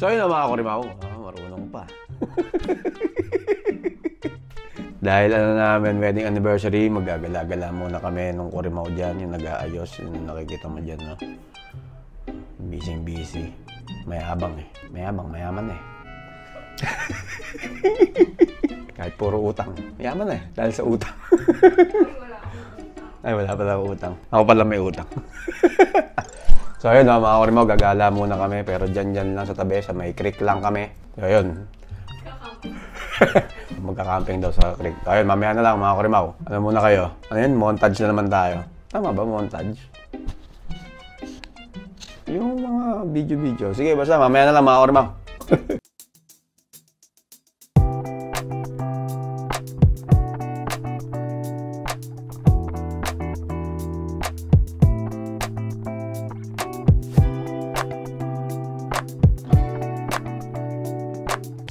So yun mga kurimaw, marunong pa. Dahil namin, wedding anniversary, magagala-gala muna kami nung kurimaw dyan, yung nag-aayos, yung nakikita mo dyan, no? Busy. Mayabang eh. Mayaman eh. Kahit puro utang. Mayaman eh, dahil sa utang. Ay, wala pala utang. Ako pala may utang. So ayun, mga kurimaw, gagala muna kami, pero dyan lang sa tabi, sa may creek lang kami. So ayun. Magka-camping daw sa creek. Ayun, mamaya na lang mga kurimaw. Ano muna kayo? Ano yun? Montage na naman tayo. Tama ba, montage? Yung mga video. Sige, basta mamaya na lang mga kurimaw.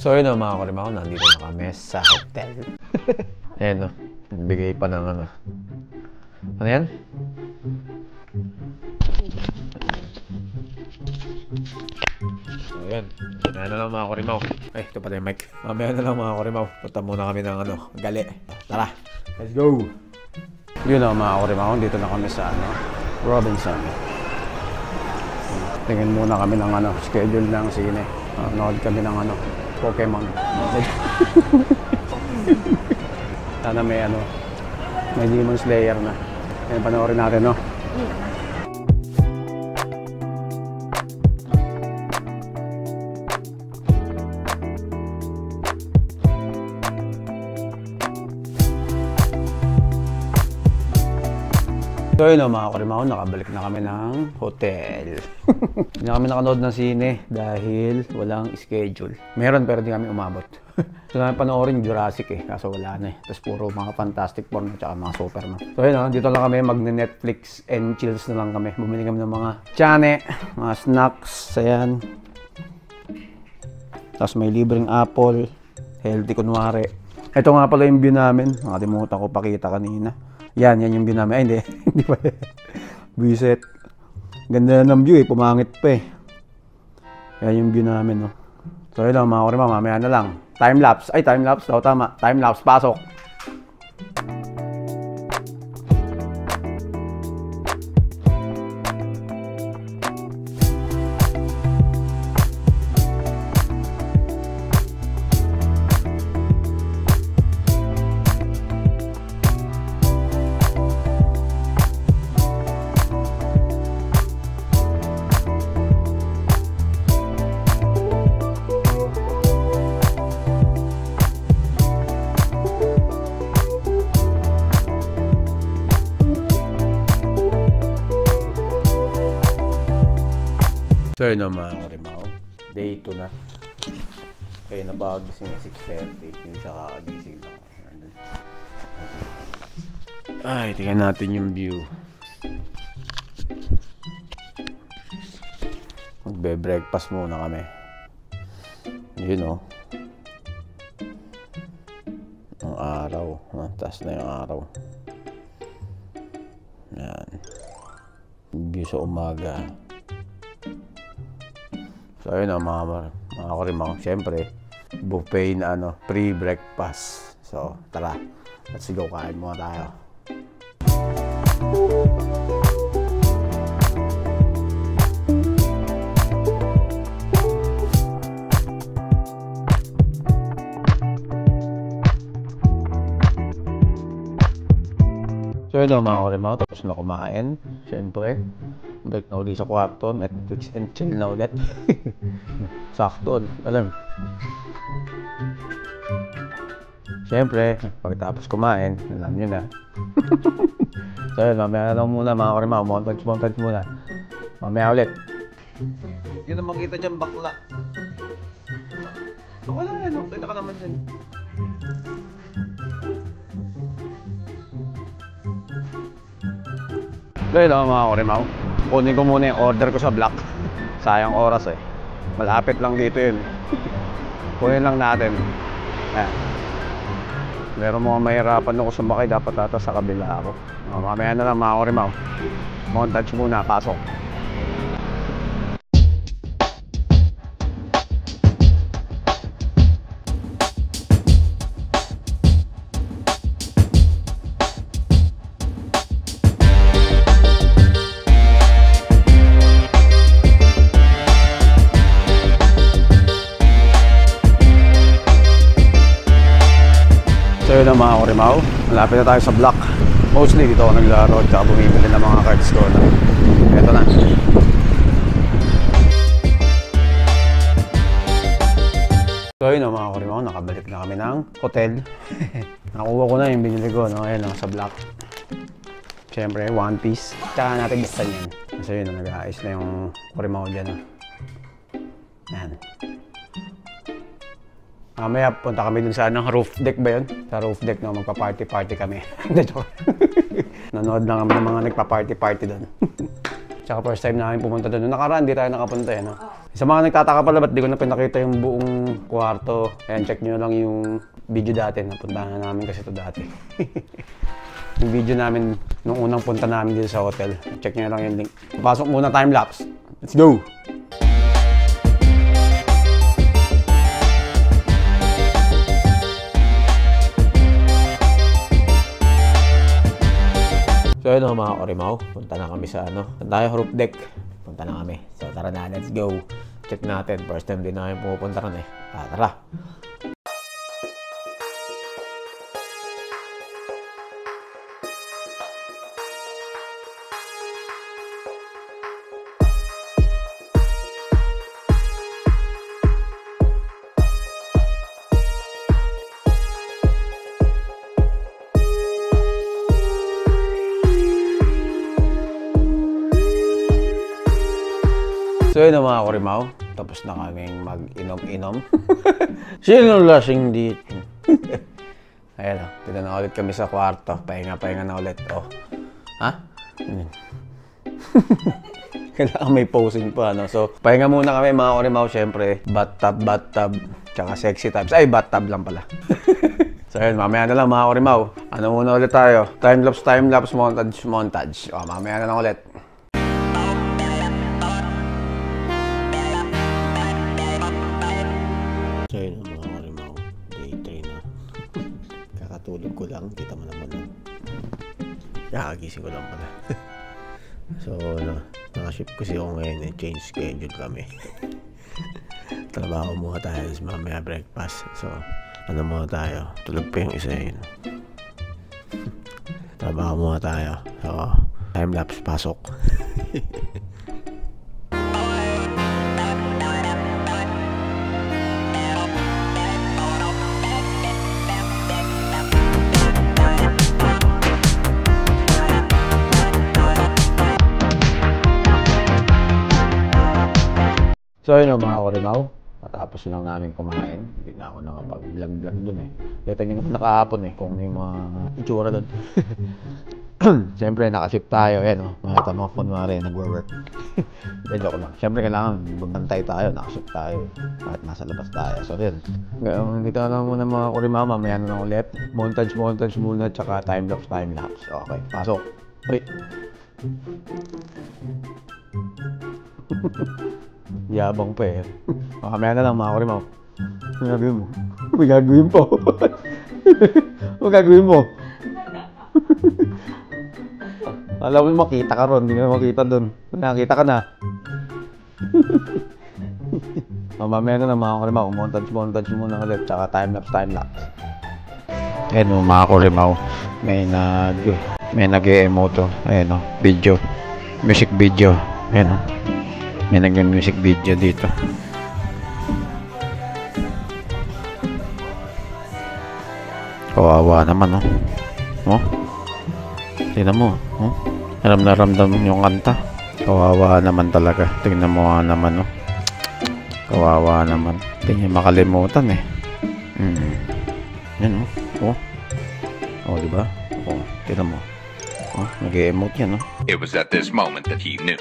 So yun o mga kurimaw, nandito na kami sa hotel. Ayan o, bigay pa ng ano. Ano yan? So yun, mamaya na lang mga kurimaw. Ay, ito pala yung mic. Mamaya na lang mga kurimaw. Punta muna kami ng ano, gali. Tara, let's go! Yun o mga kurimaw, dito na kami sa ano, Robinson. Tingin muna kami ng ano, schedule ng sine. Nood kami ng ano, Pokemon. Sana may ano, may Demon Slayer na. Yan, panoorin natin, no? So yun mga kurimaw, nakabalik na kami ng hotel. Hindi na kami nakanood ng sine dahil walang schedule. Meron pero di kami umabot. So namin panoorin yung Jurassic eh, kaso wala na eh. Tapos puro mga Fantastic Four at saka mga Superman. So yun dito lang kami, magne-Netflix and chills na lang kami. Bumili kami ng mga tsane, mga snacks, ayan. Tapos may libreng apple, healthy kunwari. Ito nga pala yung view namin, nakalimutan ko pakita kanina. Yan yung view namin. Ay, hindi. Hindi pa. Buiset. Ganda ng view eh. Pumangit pa eh. Yan yung view namin, no. So, yun lang mga kurimaw. Mamaya na lang. Time-lapse. Ay, time-lapse daw. Tama. Time-lapse. Pasok. So yun mga kurimaw, day 2 na. Kaya nabagising na 6:30, yung siya kakagising lang. Ay, tingnan natin yung view. Magbe-breakfast muna kami. Yun o. Ang araw, taas na yung araw. Yan. View sa umaga. So ayun mga kurimaw, syempre buffet na ano, pre-breakfast. So tara, let's go, kain muna tayo. So yun mga kurimaw, tapos na kumain. Siyempre, balik na ulit sa kwarto, Netflix and chill na ulit. Sakto, alam. Siyempre, pagkatapos kumain, alam nyo na. So yun, mamaya na lang muna mga kurimaw, montage muna. Mamaya ulit. Yun ang makita dyan, bakla. Wala yan, kita ka naman dyan. Dahil lang mga kurimaw, kunin ko muna yung order ko sa Black. Sayang oras eh. Malapit lang dito yun. Kunin lang natin. Ayan. Meron mga mahirapan ako sumakay, dapat ata sa kabila ako. Mamaya na lang mga kurimaw. Montage muna, pasok. So yun ang mga Kurimaw, malapit na tayo sa block. Mostly dito ako naglaro at saka bumibili ng mga cards ko na. Ito na. So yun ang mga Kurimaw, nakabalik na kami ng hotel. Nakuha ko na yung binili ko, no? Ayan lang sa block. Siyempre, one piece. Tsaka natin buksan yan. So yun, nag-aayos na yung Kurimaw dyan. No? Yan. Mamaya punta kami dun sa roof deck ba yun? Sa roof deck, no? Magpa-party-party kami. Nanood lang kami ng mga nagpa-party-party dun. Tsaka first time namin pumunta dun. Nung nakaraan, di tayo nakapunta eh, no? Sa mga nagtataka pala, ba't di ko na pinakita yung buong kwarto? Ayan, check nyo lang yung video dati. Napuntahan na namin kasi ito dati. Yung video namin nung unang punta namin dito sa hotel. Check nyo lang yung link. Pasok muna time-lapse. Let's go! So yun mga Kurimaw, punta na kami sa roof deck. Punta na kami. So tara na, let's go. Check natin. First time din namin pumupunta ron eh. Tara. So yun mga Kurimaw, tapos na kaming mag-inom-inom. Sino lasing dito? Ayan o, dito na ulit kami sa kwarto. Pahinga-pahinga na ulit. Oh. Ha? Kailangan may posing pa, no? So, pahinga muna kami mga Kurimaw, syempre. Bathtub, tsaka sexy types. Ay, bathtub lang pala. So yun, mamaya na lang mga Kurimaw. Ano muna ulit tayo? Time-lapse, montage. O, mamaya na lang ulit. So yun mga Kurimaw, day 3 na. Kakatulog ko lang, kita mo naman. Nakagising ko lang pala. So nakaship kasi ako ngayon eh, change schedule kami. Trabaho muna tayo, mamaya breakfast. So muna tayo, tulog pa yung isa yun. Trabaho muna tayo. So time-lapse, pasok. So yun mga Kurimaw, matapos lang namin kumain. Hindi na ako nakapag-vlog dun eh. Kaya tingin ko nakahapon eh, kung yung mga itsura dun. Siyempre nakasip tayo, ayan o. Makita mo, kunwari, nagwo-work. Medyo ko lang. Siyempre kailangan magbantay tayo, nakasip tayo. Kahit nasa labas tayo. So yun. Dito na lang muna mga Kurimaw, mamaya na lang ulit. Montage muna, tsaka time-lapse. Okay, pasok. Uy. Yabang pa eh. Mamaya na lang mga Kurimaw. Ano gagawin mo? Ano gagawin po? Ano gagawin mo? Alam mo makita ka ron, hindi ka makita dun. Nakita ka na. Mamaya na lang mga Kurimaw. Montage muna ulit. Tsaka time-lapse. Ayan o mga Kurimaw. May nag-e-emote. Ayan o, video. Music video. Ayan o. May nag-music video dito. Kawawa naman, oh. Oh? Tingnan mo, oh. Ramdam yung kanta. Kawawa naman talaga. Tingnan mo naman, oh. Kawawa naman. Tingnan makalimutan, eh. Yan, oh. Oh, diba? Oh, tingnan mo. Oh, nag-emote yan, oh. It was at this moment that he knew.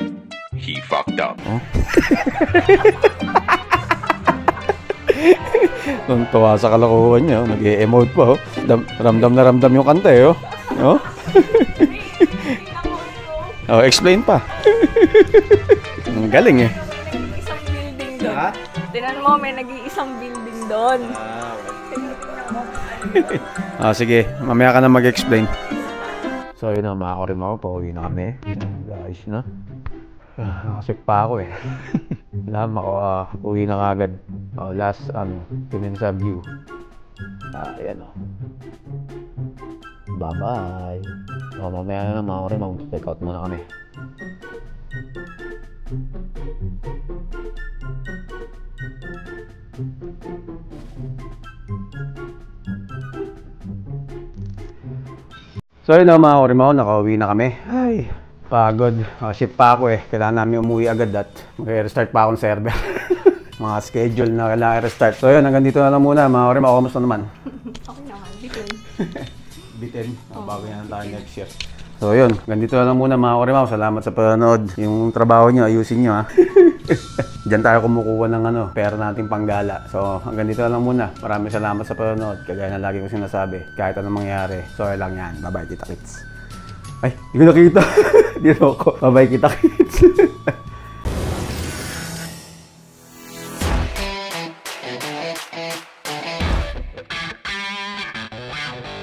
He fucked up. Oh. Nung tuwa sa kalokohan niya, nag-e-emote pa. Oh. Ramdam na ramdam yung kanta eh. Oh. Oh. Oh, explain pa. Ang galing eh. Isang building doon. Tinan mo, may nag-iisang building doon. Sige, mamaya ka na mag-explain. So yun na mga Kurimaw, pauwi na kami. Guys na. Nakasik pa ako eh. Alam ako, uwi na kagad. Last, tingin sa view. Ayan o. Bye-bye. So, mamaya na mga orin, mag-check out muna kami. So yun na mga Orimaw, nakauwi na kami. Ay, pagod. Ship pa ako eh. Kailangan namin umuwi agad at mag-restart pa akong server. Mga schedule na kailangan i-restart. So yun, hanggang dito na lang muna mga Orimaw. Kamusta naman? Okay naman, bitin. Bitin. Bago yan tayo next year. So yun, hanggang dito na lang muna mga Orimaw. Salamat sa panonood. Yung trabaho nyo, ayusin nyo ha. Diyan tayo kumukuha ng pera nating panggala. So hanggang dito na lang muna. Maraming salamat sa panonood. Kagaya na lagi ko sinasabi, kahit anong mangyari, so lang yan. Bye-bye, kita kits. Ay, hindi ko nakita. Dito ako. Bye-bye, kita kits.